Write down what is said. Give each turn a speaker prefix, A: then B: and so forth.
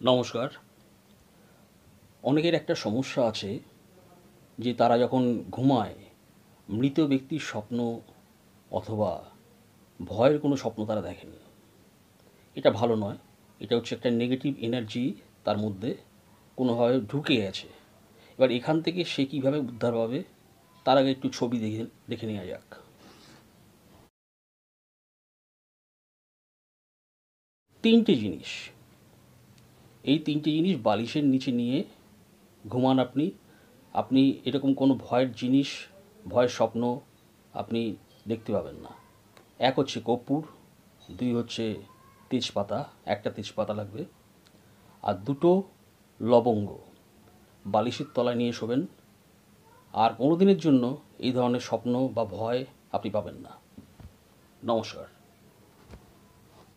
A: নমস্কার। অনেকের একটা সমস্যা আছে যে তারা যখন ঘুমায় মৃত ব্যক্তির স্বপ্ন অথবা ভয়ের কোনো স্বপ্ন তারা দেখেন। এটা ভালো নয়। এটা হচ্ছে একটা নেগেটিভ এনার্জি তার মধ্যে কোনোভাবে ঢুকে গেছে। এবার এখান থেকে সে কীভাবে উদ্ধার পাবে তার আগে একটু ছবি দেখে দেখে নেওয়া যাক। তিনটে জিনিস, এই তিনটে জিনিস বালিশের নিচে নিয়ে ঘুমান আপনি। আপনি এরকম কোনো ভয়ের জিনিস, ভয়ের স্বপ্ন আপনি দেখতে পাবেন না। এক হচ্ছে কর্পূর, দুই হচ্ছে তেজপাতা, একটা তেজপাতা লাগবে, আর দুটো লবঙ্গ বালিশের তলায় নিয়ে শোবেন। আর কোনো দিনের জন্য এই ধরনের স্বপ্ন বা ভয় আপনি পাবেন না। নমস্কার।